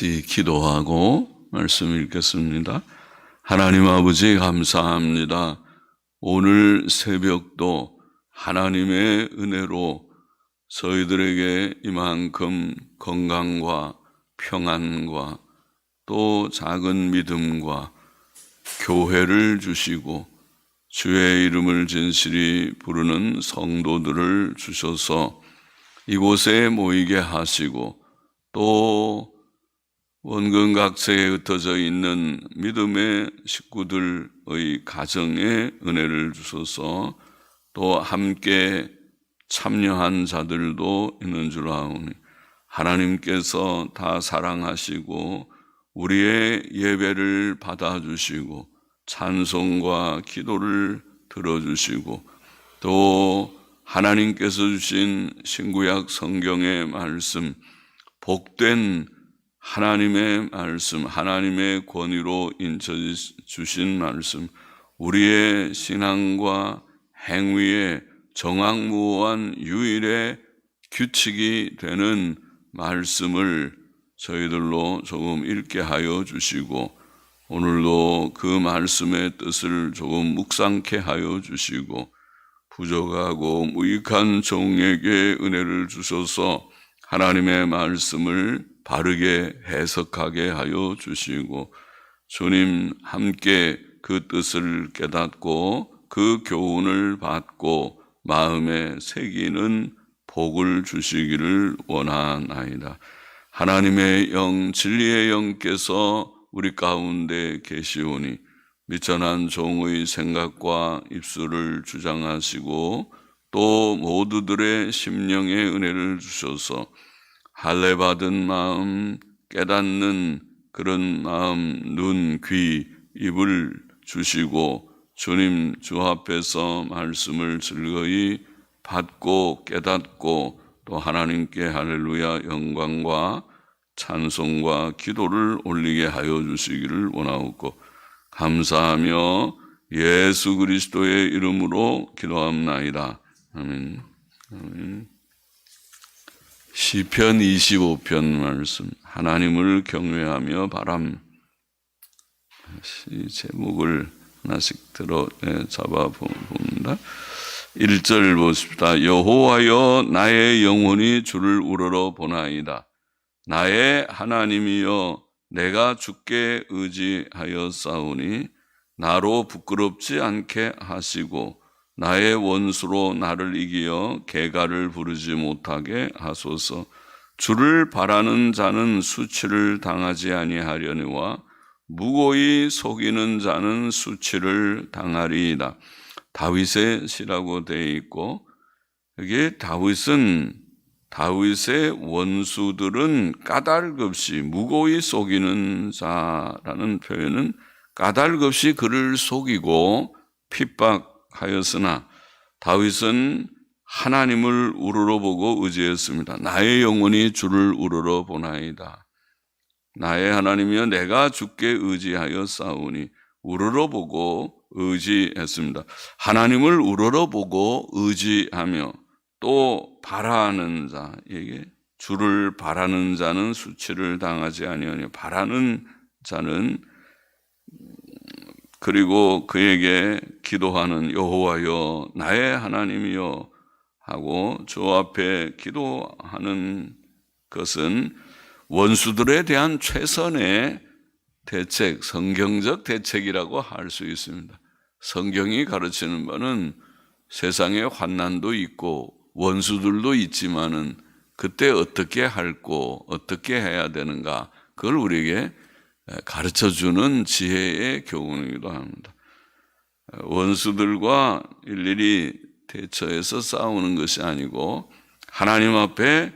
같이 기도하고 말씀 읽겠습니다. 하나님 아버지 감사합니다. 오늘 새벽도 하나님의 은혜로 저희들에게 이만큼 건강과 평안과 또 작은 믿음과 교회를 주시고 주의 이름을 진실히 부르는 성도들을 주셔서 이곳에 모이게 하시고 또 원근각지에 흩어져 있는 믿음의 식구들의 가정에 은혜를 주셔서 또 함께 참여한 자들도 있는 줄 아오니 하나님께서 다 사랑하시고 우리의 예배를 받아주시고 찬송과 기도를 들어주시고 또 하나님께서 주신 신구약 성경의 말씀, 복된 하나님의 말씀, 하나님의 권위로 인쳐주신 말씀, 우리의 신앙과 행위의 정확무호한 유일의 규칙이 되는 말씀을 저희들로 조금 읽게 하여 주시고 오늘도 그 말씀의 뜻을 조금 묵상케 하여 주시고 부족하고 무익한 종에게 은혜를 주셔서 하나님의 말씀을 바르게 해석하게 하여 주시고 주님 함께 그 뜻을 깨닫고 그 교훈을 받고 마음에 새기는 복을 주시기를 원하나이다. 하나님의 영, 진리의 영께서 우리 가운데 계시오니 미천한 종의 생각과 입술을 주장하시고 또 모두들의 심령의 은혜를 주셔서 할례 받은 마음, 깨닫는 그런 마음, 눈, 귀, 입을 주시고 주님 주 앞에서 말씀을 즐거이 받고 깨닫고 또 하나님께 할렐루야 영광과 찬송과 기도를 올리게 하여 주시기를 원하옵고 감사하며 예수 그리스도의 이름으로 기도합나이다. 아멘. 아멘. 시편 25편 말씀, 하나님을 경외하며 바람. 이 제목을 하나씩 잡아봅니다. 1절 보십시다. 여호와여 나의 영혼이 주를 우러러 보나이다. 나의 하나님이여 내가 주께 의지하였사오니 나로 부끄럽지 않게 하시고 나의 원수로 나를 이기어 개가를 부르지 못하게 하소서. 주를 바라는 자는 수치를 당하지 아니하려니와 무고히 속이는 자는 수치를 당하리이다. 다윗의 시라고 되어 있고 여기 다윗의 원수들은 까닭없이 무고히 속이는 자라는 표현은 까닭없이 그를 속이고 핍박하였으나 다윗은 하나님을 우러러보고 의지했습니다. 나의 영혼이 주를 우러러보나이다. 나의 하나님이여 내가 주께 의지하여 싸우니 우러러보고 의지했습니다. 하나님을 우러러보고 의지하며 또 바라는 자에게 주를 바라는 자는 수치를 당하지 아니하니 바라는 자는 그리고 그에게 기도하는 여호와여 나의 하나님이여 하고 주 앞에 기도하는 것은 원수들에 대한 최선의 대책, 성경적 대책이라고 할 수 있습니다. 성경이 가르치는 바는 세상에 환난도 있고 원수들도 있지만은 그때 어떻게 할고 어떻게 해야 되는가 그걸 우리에게 가르쳐주는 지혜의 교훈이기도 합니다. 원수들과 일일이 대처해서 싸우는 것이 아니고 하나님 앞에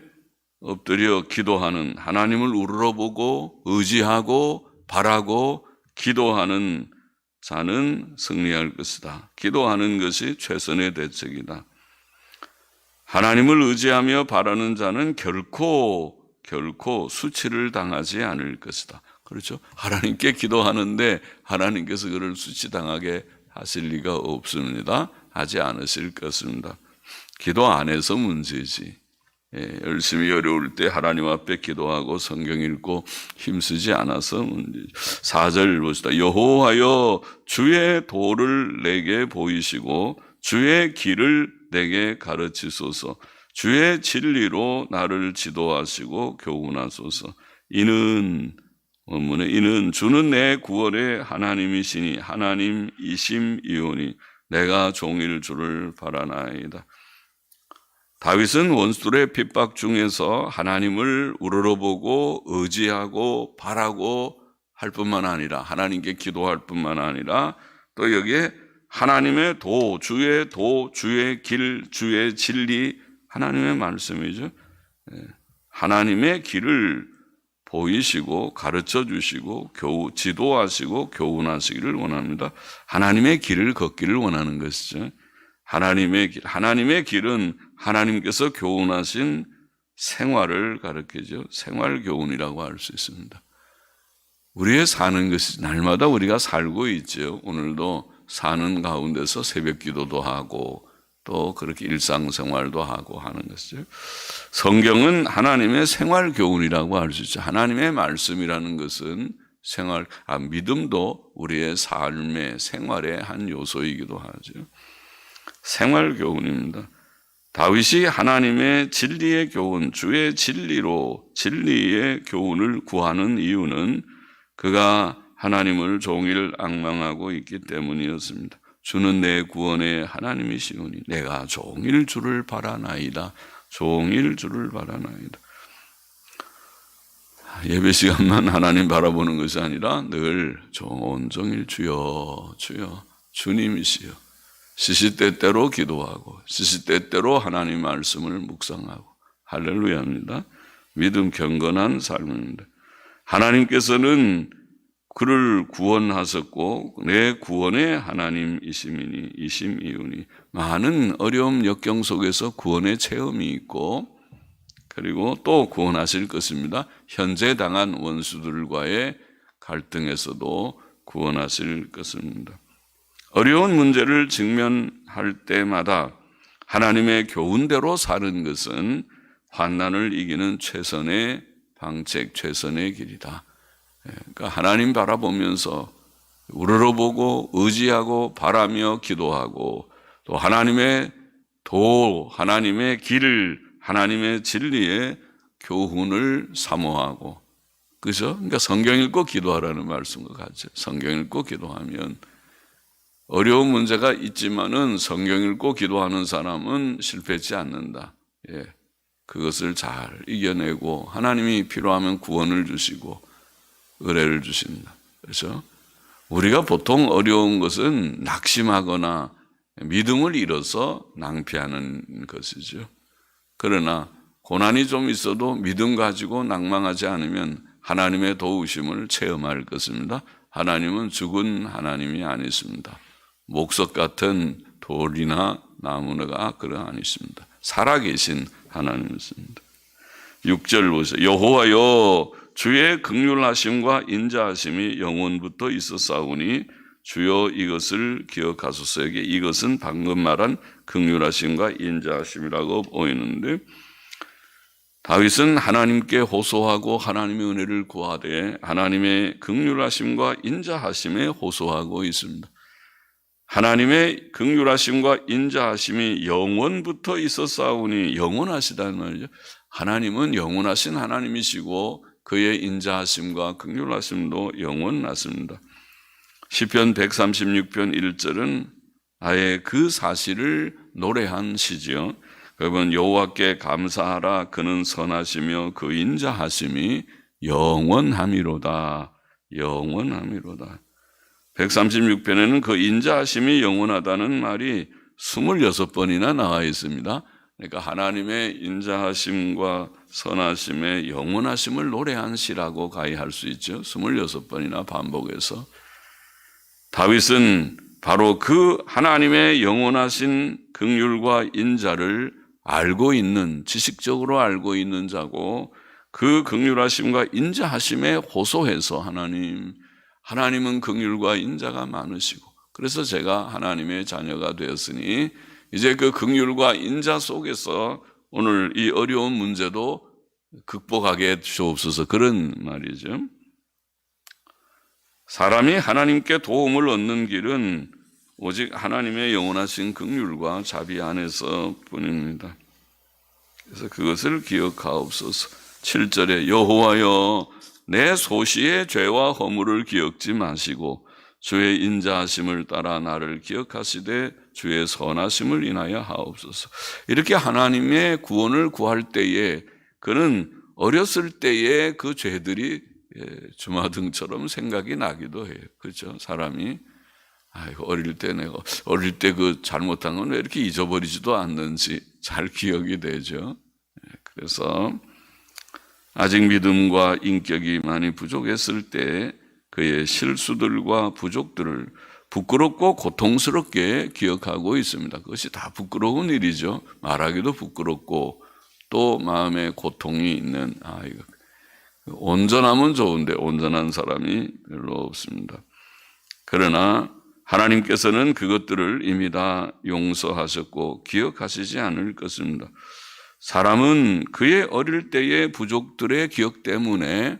엎드려 기도하는 하나님을 우러러보고 의지하고 바라고 기도하는 자는 승리할 것이다. 기도하는 것이 최선의 대책이다. 하나님을 의지하며 바라는 자는 결코 수치를 당하지 않을 것이다. 그렇죠? 하나님께 기도하는데 하나님께서 그를 수치당하게 하실 리가 없습니다. 하지 않으실 것입니다. 기도 안 해서 문제지. 열심히 어려울 때 하나님 앞에 기도하고 성경 읽고 힘쓰지 않아서 문제죠. 4절 봅시다. 여호와여 주의 도를 내게 보이시고 주의 길을 내게 가르치소서. 주의 진리로 나를 지도하시고 교훈하소서. 이는 주는 내 구원의 하나님이시니 하나님이심이오니 내가 종일 주를 바라나이다. 다윗은 원수들의 핍박 중에서 하나님을 우러러보고 의지하고 바라고 할 뿐만 아니라 하나님께 기도할 뿐만 아니라 또 여기에 하나님의 도, 주의 길, 주의 진리, 하나님의 말씀이죠. 하나님의 길을 보이시고 가르쳐 주시고 지도하시고 교훈하시기를 원합니다. 하나님의 길을 걷기를 원하는 것이죠. 하나님의 길은 하나님께서 교훈하신 생활을 가르치죠. 생활 교훈이라고 할 수 있습니다. 우리의 사는 것이 날마다 우리가 살고 있죠. 오늘도 사는 가운데서 새벽 기도도 하고 또 그렇게 일상생활도 하고 하는 것이죠. 성경은 하나님의 생활 교훈이라고 할 수 있죠. 하나님의 말씀이라는 것은 믿음도 우리의 삶의 생활의 한 요소이기도 하죠. 생활 교훈입니다. 다윗이 하나님의 진리의 교훈, 주의 진리의 교훈을 구하는 이유는 그가 하나님을 종일 앙망하고 있기 때문이었습니다. 주는 내 구원의 하나님이시오니 내가 종일 주를 바라나이다. 종일 주를 바라나이다. 예배 시간만 하나님 바라보는 것이 아니라 늘 온종일 주여 주님이시여 시시때때로 기도하고 시시때때로 하나님 말씀을 묵상하고 할렐루야입니다. 믿음 경건한 삶입니다. 하나님께서는 그를 구원하셨고 내 구원의 하나님이심이오니 많은 어려움 역경 속에서 구원의 체험이 있고 그리고 또 구원하실 것입니다. 현재 당한 원수들과의 갈등에서도 구원하실 것입니다. 어려운 문제를 직면할 때마다 하나님의 교훈대로 사는 것은 환난을 이기는 최선의 방책, 최선의 길이다. 그러니까 하나님 바라보면서 우러러보고 의지하고 바라며 기도하고 또 하나님의 하나님의 길을 하나님의 진리의 교훈을 사모하고 그죠? 그러니까 성경 읽고 기도하라는 말씀과 같죠. 성경 읽고 기도하면 어려운 문제가 있지만은 성경 읽고 기도하는 사람은 실패하지 않는다. 그것을 잘 이겨내고 하나님이 필요하면 구원을 주시고 은혜를 주신다. 그렇죠? 우리가 보통 어려운 것은 낙심하거나 믿음을 잃어서 낭피하는 것이죠. 그러나 고난이 좀 있어도 믿음 가지고 낭망하지 않으면 하나님의 도우심을 체험할 것입니다. 하나님은 죽은 하나님이 아니십니다. 목석 같은 돌이나 나무가 그런 아니십니다. 살아계신 하나님이십니다. 6절 보세요. 여호와여 주의 긍휼하심과 인자하심이 영원부터 있었사오니 주여 이것을 기억하소서에게 이것은 방금 말한 긍휼하심과 인자하심이라고 보이는데 다윗은 하나님께 호소하고 하나님의 은혜를 구하되 하나님의 긍휼하심과 인자하심에 호소하고 있습니다. 하나님의 긍휼하심과 인자하심이 영원부터 있었사오니 영원하시다는 말이죠. 하나님은 영원하신 하나님이시고 그의 인자하심과 긍휼하심도 영원하십니다. 시편 136편 1절은 아예 그 사실을 노래한 시지요. 그러면 여호와께 감사하라 그는 선하시며 그 인자하심이 영원함이로다. 영원함이로다. 136편에는 그 인자하심이 영원하다는 말이 26번이나 나와 있습니다. 그러니까 하나님의 인자하심과 선하심의 영원하심을 노래한 시라고 가히 할 수 있죠. 26번이나 반복해서. 다윗은 바로 그 하나님의 영원하신 긍휼과 인자를 알고 있는, 지식적으로 알고 있는 자고 그 긍휼하심과 인자하심에 호소해서 하나님은 긍휼과 인자가 많으시고 그래서 제가 하나님의 자녀가 되었으니 이제 그 긍휼과 인자 속에서 오늘 이 어려운 문제도 극복하게 주옵소서, 그런 말이죠. 사람이 하나님께 도움을 얻는 길은 오직 하나님의 영원하신 긍휼과 자비 안에서 뿐입니다. 그래서 그것을 기억하옵소서. 7절에 여호와여 내 소시의 죄와 허물을 기억지 마시고 주의 인자하심을 따라 나를 기억하시되 주의 선하심을 인하여 하옵소서. 이렇게 하나님의 구원을 구할 때에 그는 어렸을 때에 그 죄들이 주마등처럼 생각이 나기도 해요. 그렇죠? 사람이 어릴 때 그 잘못한 건 왜 이렇게 잊어버리지도 않는지 잘 기억이 되죠. 그래서 아직 믿음과 인격이 많이 부족했을 때 그의 실수들과 부족들을 부끄럽고 고통스럽게 기억하고 있습니다. 그것이 다 부끄러운 일이죠. 말하기도 부끄럽고 또 마음에 고통이 있는 이거 온전하면 좋은데 온전한 사람이 별로 없습니다. 그러나 하나님께서는 그것들을 이미 다 용서하셨고 기억하시지 않을 것입니다. 사람은 그의 어릴 때의 부족들의 기억 때문에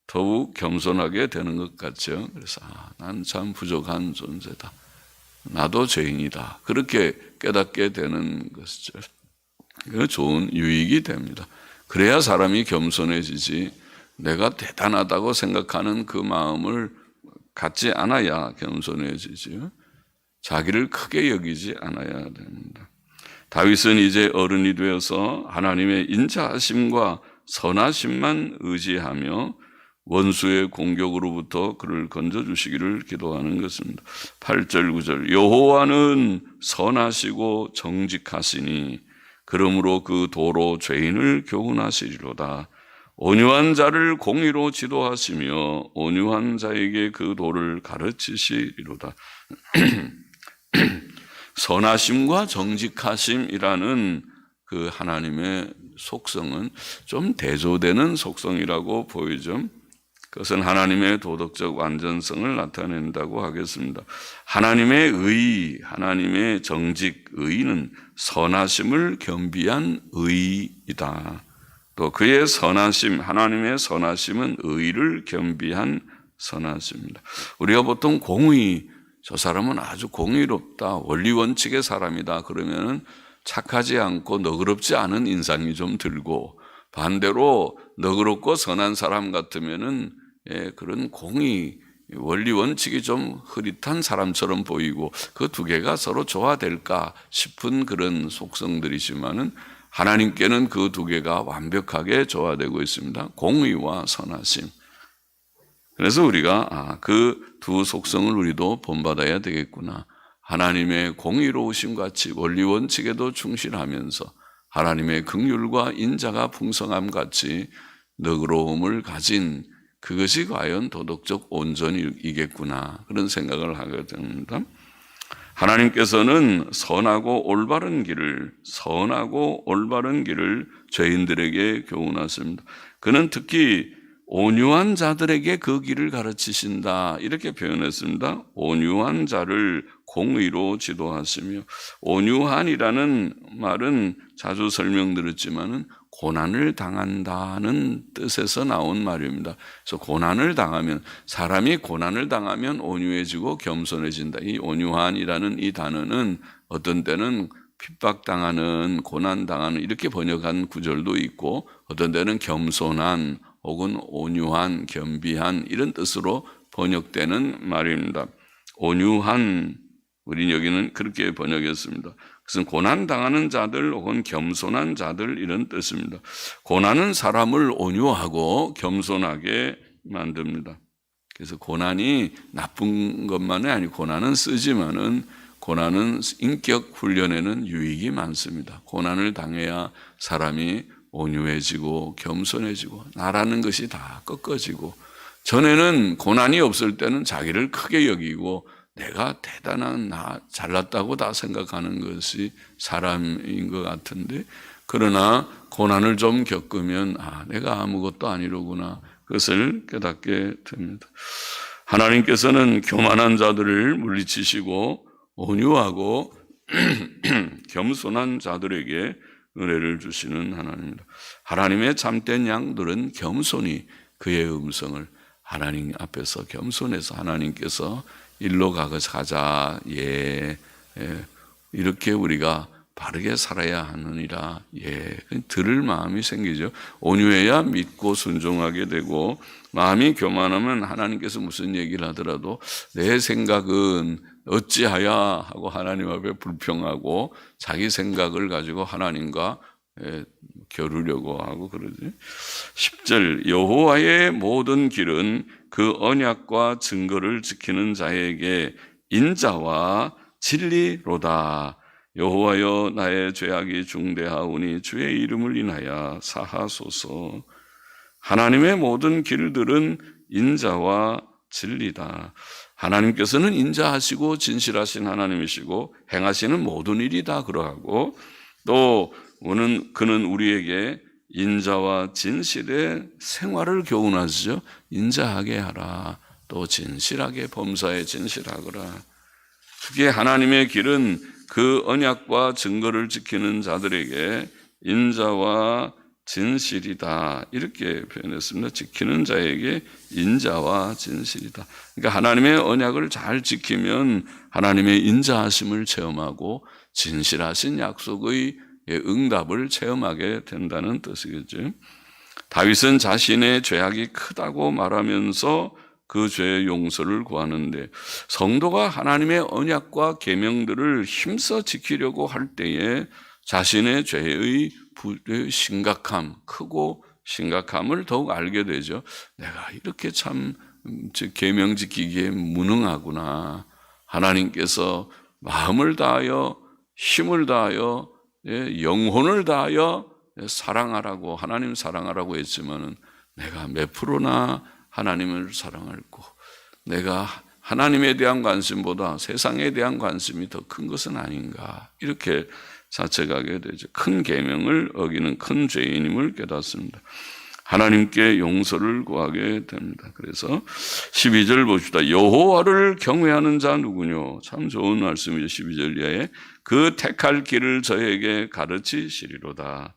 더욱 겸손하게 되는 것 같죠. 그래서 난 참 부족한 존재다. 나도 죄인이다. 그렇게 깨닫게 되는 것이죠. 그 좋은 유익이 됩니다. 그래야 사람이 겸손해지지, 내가 대단하다고 생각하는 그 마음을 갖지 않아야 겸손해지죠. 자기를 크게 여기지 않아야 됩니다. 다윗은 이제 어른이 되어서 하나님의 인자하심과 선하심만 의지하며 원수의 공격으로부터 그를 건져주시기를 기도하는 것입니다. 8절 9절 여호와는 선하시고 정직하시니 그러므로 그 도로 죄인을 교훈하시리로다. 온유한 자를 공의로 지도하시며 온유한 자에게 그 도를 가르치시리로다. 선하심과 정직하심이라는 그 하나님의 속성은 좀 대조되는 속성이라고 보이죠. 그것은 하나님의 도덕적 완전성을 나타낸다고 하겠습니다. 하나님의 의, 하나님의 정직, 의는 선하심을 겸비한 의이다. 또 그의 선하심, 하나님의 선하심은 의를 겸비한 선하심입니다. 우리가 보통 공의, 저 사람은 아주 공의롭다, 원리원칙의 사람이다 그러면은 착하지 않고 너그럽지 않은 인상이 좀 들고, 반대로 너그럽고 선한 사람 같으면은 그런 공의, 원리원칙이 좀 흐릿한 사람처럼 보이고, 그 두 개가 서로 조화될까 싶은 그런 속성들이지만은 하나님께는 그 두 개가 완벽하게 조화되고 있습니다. 공의와 선하심. 그래서 우리가 그 두 속성을 우리도 본받아야 되겠구나. 하나님의 공의로우심 같이 원리원칙에도 충실하면서 하나님의 긍휼과 인자가 풍성함 같이 너그러움을 가진 그것이 과연 도덕적 온전이겠구나, 그런 생각을 하게 됩니다. 하나님께서는 선하고 올바른 길을 죄인들에게 교훈하십니다. 그는 특히 온유한 자들에게 그 길을 가르치신다, 이렇게 표현했습니다. 온유한 자를 공의로 지도하시며, 온유한이라는 말은 자주 설명드렸지만은 고난을 당한다는 뜻에서 나온 말입니다. 그래서 사람이 고난을 당하면 온유해지고 겸손해진다. 이 온유한이라는 이 단어는 어떤 때는 핍박당하는, 고난당하는 이렇게 번역한 구절도 있고, 어떤 때는 겸손한 혹은 온유한, 겸비한 이런 뜻으로 번역되는 말입니다. 온유한, 우린 여기는 그렇게 번역했습니다. 그것은 고난당하는 자들 혹은 겸손한 자들 이런 뜻입니다. 고난은 사람을 온유하고 겸손하게 만듭니다. 그래서 고난이 나쁜 것만이 아니고 고난은 쓰지만은 고난은 인격 훈련에는 유익이 많습니다. 고난을 당해야 사람이 온유해지고 겸손해지고 나라는 것이 다 꺾어지고, 전에는 고난이 없을 때는 자기를 크게 여기고 내가 대단한, 나 잘났다고 다 생각하는 것이 사람인 것 같은데, 그러나 고난을 좀 겪으면 내가 아무것도 아니로구나, 그것을 깨닫게 됩니다. 하나님께서는 교만한 자들을 물리치시고 온유하고 겸손한 자들에게 은혜를 주시는 하나님입니다. 하나님의 참된 양들은 겸손히 그의 음성을 하나님 앞에서 겸손해서 하나님께서 일로 가자. 이렇게 우리가 바르게 살아야 하느니라. 들을 마음이 생기죠. 온유해야 믿고 순종하게 되고, 마음이 교만하면 하나님께서 무슨 얘기를 하더라도 내 생각은 어찌하야 하고 하나님 앞에 불평하고 자기 생각을 가지고 하나님과 겨루려고 하고 그러지. 10절 여호와의 모든 길은 그 언약과 증거를 지키는 자에게 인자와 진리로다. 여호와여 나의 죄악이 중대하오니 주의 이름을 인하여 사하소서. 하나님의 모든 길들은 인자와 진리다. 하나님께서는 인자하시고 진실하신 하나님이시고 행하시는 모든 일이 다 그러하고, 또 그는 우리에게 인자와 진실의 생활을 교훈하시죠. 인자하게 하라. 또 진실하게 범사에 진실하거라. 그게 하나님의 길은 그 언약과 증거를 지키는 자들에게 인자와 진실이다. 이렇게 표현했습니다. 지키는 자에게 인자와 진실이다. 그러니까 하나님의 언약을 잘 지키면 하나님의 인자하심을 체험하고 진실하신 약속의 응답을 체험하게 된다는 뜻이겠죠. 다윗은 자신의 죄악이 크다고 말하면서 그 죄의 용서를 구하는데, 성도가 하나님의 언약과 계명들을 힘써 지키려고 할 때에 자신의 죄의 심각함, 크고 심각함을 더욱 알게 되죠. 내가 이렇게 참 계명 지키기에 무능하구나. 하나님께서 마음을 다하여 힘을 다하여 영혼을 다하여 사랑하라고, 하나님 사랑하라고 했지만은 내가 몇 프로나 하나님을 사랑할고, 내가 하나님에 대한 관심보다 세상에 대한 관심이 더 큰 것은 아닌가, 이렇게 자책하게 되죠. 큰 계명을 어기는 큰 죄인임을 깨닫습니다. 하나님께 용서를 구하게 됩니다. 그래서 12절 봅시다. 여호와를 경외하는 자 누구뇨? 참 좋은 말씀이죠. 12절 이하에 그 택할 길을 저에게 가르치시리로다.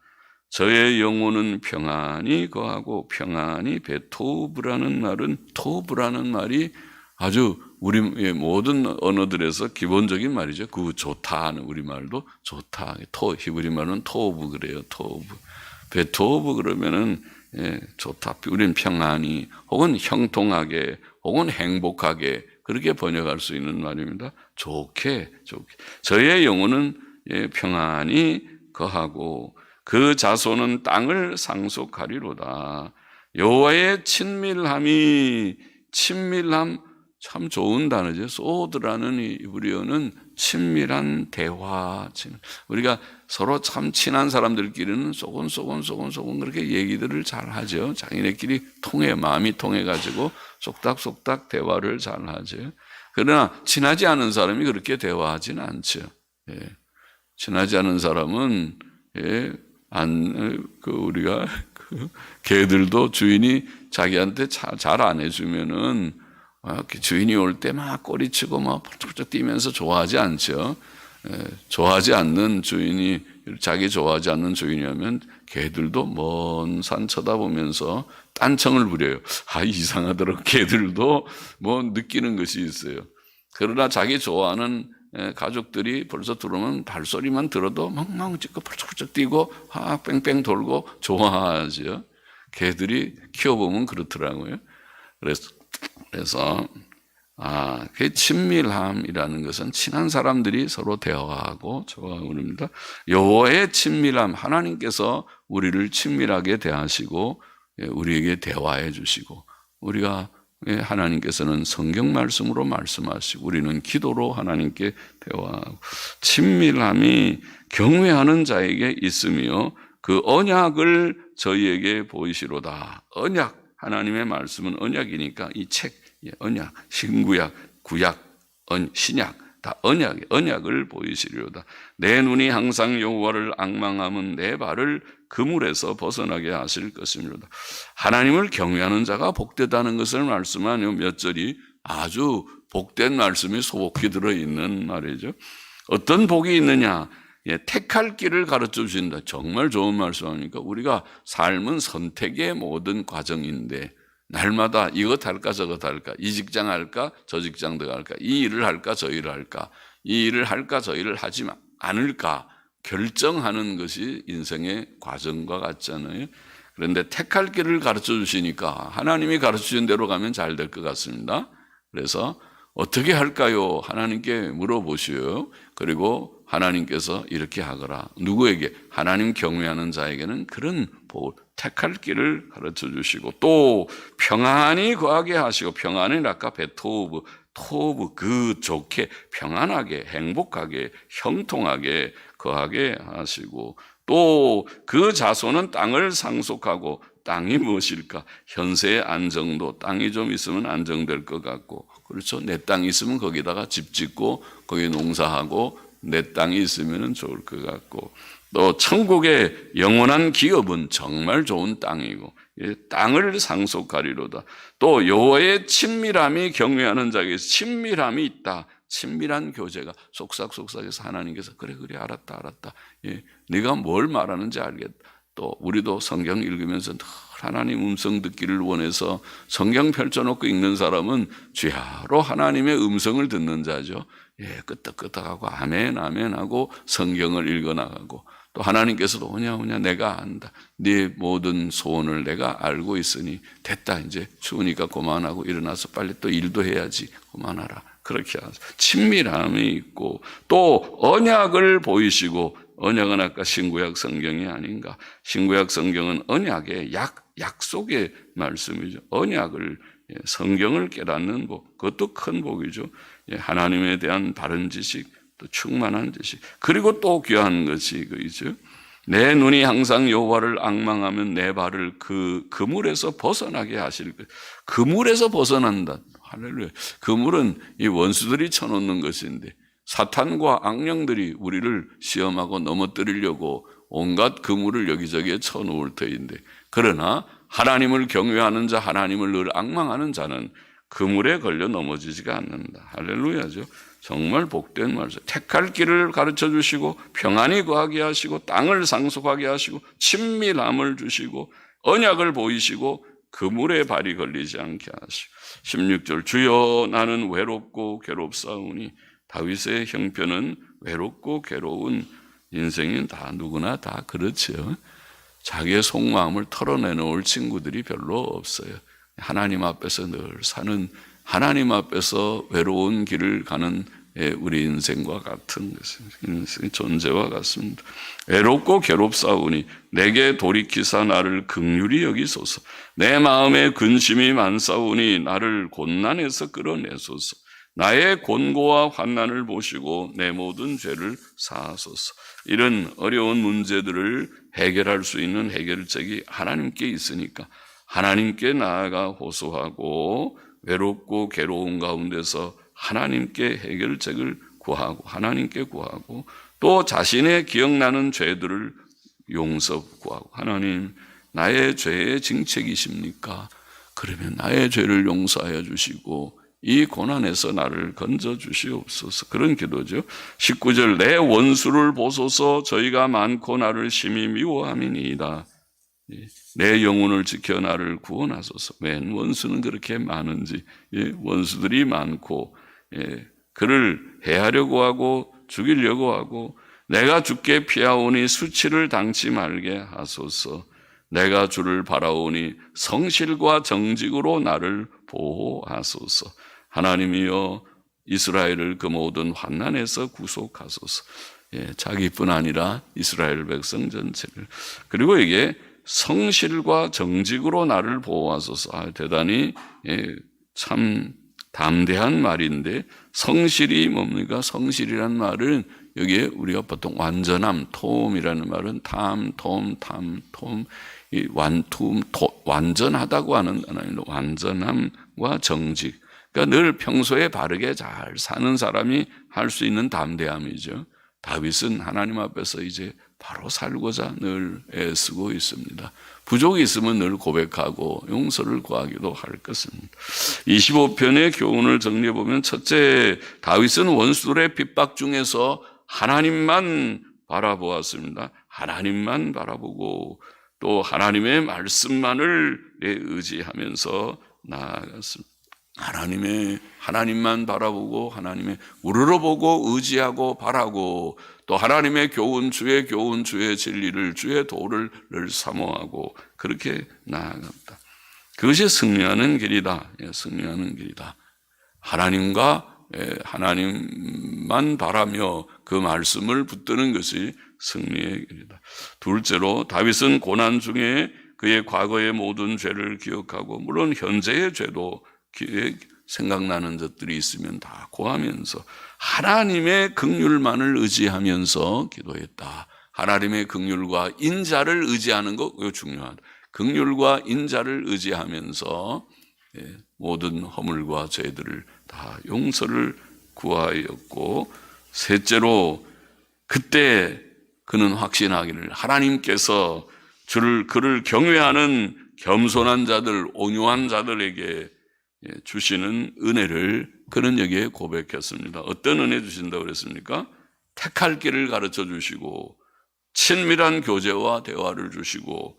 저의 영혼은 평안히 거하고 평안히 토브라는 말은, 토브라는 말이 아주 우리의 모든 언어들에서 기본적인 말이죠. 그 좋다 하는 우리말도 좋다. 히브리 말은 토브 그래요. 토브. 베토브 그러면은 좋다. 우리는 평안히 혹은 형통하게 혹은 행복하게 그렇게 번역할 수 있는 말입니다. 좋게. 저의 영혼은 평안히 거하고 그 자손은 땅을 상속하리로다. 여호와의 친밀함 참 좋은 단어죠. 소드라는 히브리어는 친밀한 대화. 우리가 서로 참 친한 사람들끼리는 소곤소곤 그렇게 얘기들을 잘 하죠. 자기네끼리 마음이 통해가지고 속닥속닥 대화를 잘 하죠. 그러나 친하지 않은 사람이 그렇게 대화하지는 않죠. 친하지 않은 사람은 우리가 개들도 주인이 자기한테 잘 안 해주면은 주인이 올 때 막 꼬리치고 막 펄쩍펄쩍 뛰면서 좋아하지 않죠. 좋아하지 않는 주인이, 자기 좋아하지 않는 주인이라면 개들도 먼 산 쳐다보면서 딴청을 부려요. 이상하더라고. 개들도 뭐 느끼는 것이 있어요. 그러나 자기 좋아하는 가족들이 벌써 들어오면 발소리만 들어도 멍멍 짖고 펄쩍펄쩍 뛰고 뺑뺑 돌고 좋아하죠. 개들이 키워보면 그렇더라고요. 그래서 그 친밀함이라는 것은 친한 사람들이 서로 대화하고 좋아하고 그럽니다. 여호와의 친밀함, 하나님께서 우리를 친밀하게 대하시고 우리에게 대화해 주시고, 우리가 하나님께서는 성경 말씀으로 말씀하시고 우리는 기도로 하나님께 대화하고, 친밀함이 경외하는 자에게 있으며 그 언약을 저희에게 보이시로다. 언약, 하나님의 말씀은 언약이니까 이 책, 언약, 신구약, 구약, 신약 다 언약을 보이시리로다. 내 눈이 항상 여호와를 앙망하면 내 발을 그물에서 벗어나게 하실 것이므로다. 하나님을 경외하는 자가 복되다는 것을 말씀한 요 몇 절이 아주 복된 말씀이 소복히 들어있는 말이죠. 어떤 복이 있느냐? 택할 길을 가르쳐 주신다. 정말 좋은 말씀 아닙니까? 우리가 삶은 선택의 모든 과정인데 날마다 이것 할까 저것 할까, 이 직장 할까 저 직장 들어갈까, 이 일을 할까 저 일을 할까, 이 일을 할까 저 일을 하지 않을까 결정하는 것이 인생의 과정과 같잖아요. 그런데 택할 길을 가르쳐 주시니까 하나님이 가르쳐 주신 대로 가면 잘 될 것 같습니다. 그래서 어떻게 할까요? 하나님께 물어보시오. 그리고 하나님께서 이렇게 하거라. 누구에게? 하나님 경외하는 자에게는 그런 택할 길을 가르쳐 주시고 또 평안히 거하게 하시고, 평안은 아까 베토브 그 좋게 평안하게 행복하게 형통하게 거하게 하시고, 또 그 자손은 땅을 상속하고, 땅이 무엇일까? 현세의 안정도, 땅이 좀 있으면 안정될 것 같고, 그렇죠? 내 땅이 있으면 거기다가 집 짓고 거기 농사하고 내 땅이 있으면 좋을 것 같고, 또 천국의 영원한 기업은 정말 좋은 땅이고 땅을 상속하리로다. 또 여호와의 친밀함이 경외하는 자에게 친밀함이 있다. 친밀한 교제가 속삭속삭해서 하나님께서 그래 알았다. 네가 뭘 말하는지 알겠다. 또 우리도 성경 읽으면서 늘 하나님 음성 듣기를 원해서 성경 펼쳐놓고 읽는 사람은 주야로 하나님의 음성을 듣는 자죠. 끄떡끄떡하고 아멘 하고 성경을 읽어나가고, 또 하나님께서도 오냐 내가 안다. 네 모든 소원을 내가 알고 있으니 됐다. 이제 추우니까 그만하고 일어나서 빨리 또 일도 해야지. 그만하라. 그렇게 하죠. 친밀함이 있고 또 언약을 보이시고, 언약은 아까 신구약 성경이 아닌가. 신구약 성경은 언약의 약속의 말씀이죠. 언약을, 성경을 깨닫는 복, 그것도 큰 복이죠. 하나님에 대한 바른 지식, 또 충만한 지식, 그리고 또 귀한 것이 그이죠. 내 눈이 항상 여호와를 앙망하면 내 발을 그 그물에서 벗어나게 하실 것. 그물에서 벗어난다. 할렐루야. 그물은 이 원수들이 쳐놓는 것인데 사탄과 악령들이 우리를 시험하고 넘어뜨리려고 온갖 그물을 여기저기에 쳐놓을 터인데, 그러나 하나님을 경외하는 자, 하나님을 늘 앙망하는 자는 그물에 걸려 넘어지지가 않는다. 할렐루야죠. 정말 복된 말씀. 택할 길을 가르쳐 주시고 평안히 거하게 하시고 땅을 상속하게 하시고 친밀함을 주시고 언약을 보이시고 그물에 발이 걸리지 않게 하시고. 16절 주여 나는 외롭고 괴롭사오니. 다윗의 형편은 외롭고 괴로운 인생인 다 누구나 다 그렇죠. 자기의 속마음을 털어내놓을 친구들이 별로 없어요. 하나님 앞에서 늘 사는, 하나님 앞에서 외로운 길을 가는 우리 인생과 같은 인생 존재와 같습니다. 외롭고 괴롭사오니 내게 돌이키사 나를 긍휼히 여기소서. 내 마음에 근심이 많사오니 나를 곤난에서 끌어내소서. 나의 곤고와 환난을 보시고 내 모든 죄를 사하소서. 이런 어려운 문제들을 해결할 수 있는 해결책이 하나님께 있으니까 하나님께 나아가 호소하고 외롭고 괴로운 가운데서 하나님께 해결책을 구하고 하나님께 구하고, 또 자신의 기억나는 죄들을 용서 구하고, 하나님 나의 죄의 징책이십니까? 그러면 나의 죄를 용서하여 주시고 이 고난에서 나를 건져 주시옵소서. 그런 기도죠. 19절 내 원수를 보소서. 저희가 많고 나를 심히 미워함이니이다. 내 영혼을 지켜 나를 구원하소서. 웬 원수는 그렇게 많은지, 원수들이 많고 그를 해하려고 하고 죽이려고 하고, 내가 주께 피하오니 수치를 당치 말게 하소서. 내가 주를 바라오니 성실과 정직으로 나를 보호하소서. 하나님이여 이스라엘을 그 모든 환난에서 구속하소서. 자기뿐 아니라 이스라엘 백성 전체를. 그리고 이게 성실과 정직으로 나를 보호하소서. 대단히 참 담대한 말인데, 성실이 뭡니까? 성실이란 말은 여기에 우리가 보통 완전함, 톰이라는 말은 이 완전하다고 하는 단어는 완전함과 정직. 그러니까 늘 평소에 바르게 잘 사는 사람이 할 수 있는 담대함이죠. 다윗은 하나님 앞에서 이제 바로 살고자 늘 애쓰고 있습니다. 부족이 있으면 늘 고백하고 용서를 구하기도 할 것입니다. 25편의 교훈을 정리해 보면, 첫째, 다윗은 원수들의 핍박 중에서 하나님만 바라보았습니다. 하나님만 바라보고 또 하나님의 말씀만을 의지하면서 나아갔습니다. 하나님만 바라보고 하나님의 우러러보고 의지하고 바라고 또 하나님의 교훈, 주의 진리를, 주의 도를 늘 사모하고 그렇게 나아갑니다. 그것이 승리하는 길이다. 승리하는 길이다. 하나님만 바라며 그 말씀을 붙드는 것이 승리의 길이다. 둘째로 다윗은 고난 중에 그의 과거의 모든 죄를 기억하고 물론 현재의 죄도 생각나는 것들이 있으면 다 고하면서 하나님의 긍휼만을 의지하면서 기도했다. 하나님의 긍휼과 인자를 의지하는 거 이거 중요하다. 긍휼과 인자를 의지하면서 모든 허물과 죄들을 다 용서를 구하였고 셋째로 그때 그는 확신하기를 하나님께서 그를 경외하는 겸손한 자들, 온유한 자들에게 주시는 은혜를 그는 여기에 고백했습니다. 어떤 은혜 주신다고 그랬습니까? 택할 길을 가르쳐 주시고 친밀한 교제와 대화를 주시고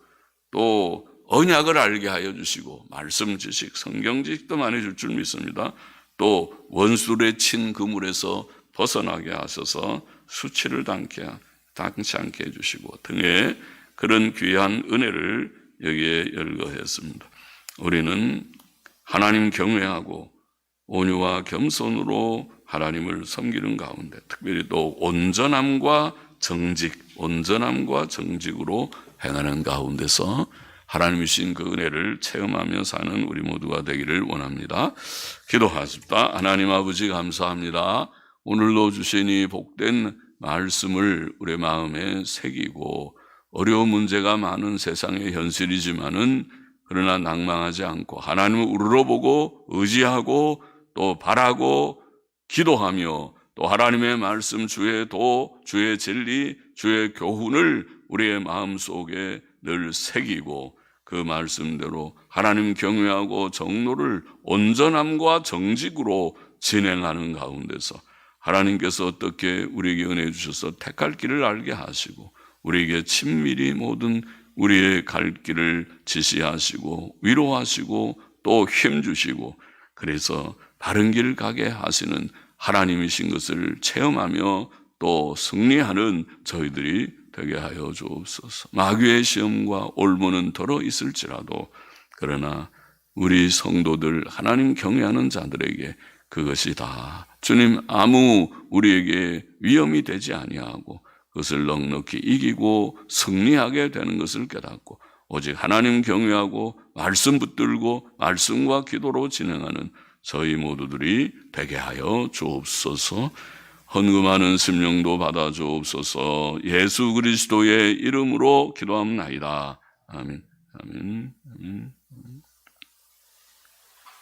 또 언약을 알게 하여 주시고 말씀 지식, 성경 지식도 많이 줄 줄 믿습니다. 또 원수의 친 그물에서 벗어나게 하셔서 수치를 당치 않게 해주시고 등의 그런 귀한 은혜를 여기에 열거했습니다. 우리는 하나님 경외하고 온유와 겸손으로 하나님을 섬기는 가운데 특별히 또 온전함과 정직으로 행하는 가운데서 하나님이 주신 그 은혜를 체험하며 사는 우리 모두가 되기를 원합니다. 기도하십시다. 하나님 아버지 감사합니다. 오늘도 주신 이 복된 말씀을 우리 마음에 새기고 어려운 문제가 많은 세상의 현실이지만은 그러나 낭망하지 않고 하나님을 우러러보고 의지하고 또 바라고 기도하며 또 하나님의 말씀 주의 도, 주의 진리, 주의 교훈을 우리의 마음속에 늘 새기고 그 말씀대로 하나님 경외하고 정로를 온전함과 정직으로 진행하는 가운데서 하나님께서 어떻게 우리에게 은혜 주셔서 택할 길을 알게 하시고 우리에게 친밀히 모든 우리의 갈 길을 지시하시고 위로하시고 또 힘주시고 그래서 바른 길 가게 하시는 하나님이신 것을 체험하며 또 승리하는 저희들이 되게 하여 주옵소서. 마귀의 시험과 올무는 덜어 있을지라도 그러나 우리 성도들 하나님 경외하는 자들에게 그것이 다 주님 아무 우리에게 위험이 되지 아니하고 그것을 넉넉히 이기고 승리하게 되는 것을 깨닫고 오직 하나님 경외하고 말씀 붙들고 말씀과 기도로 진행하는 저희 모두들이 되게 하여 주옵소서. 헌금하는 심령도 받아 주옵소서. 예수 그리스도의 이름으로 기도합나이다. 아멘. 아멘. 아멘.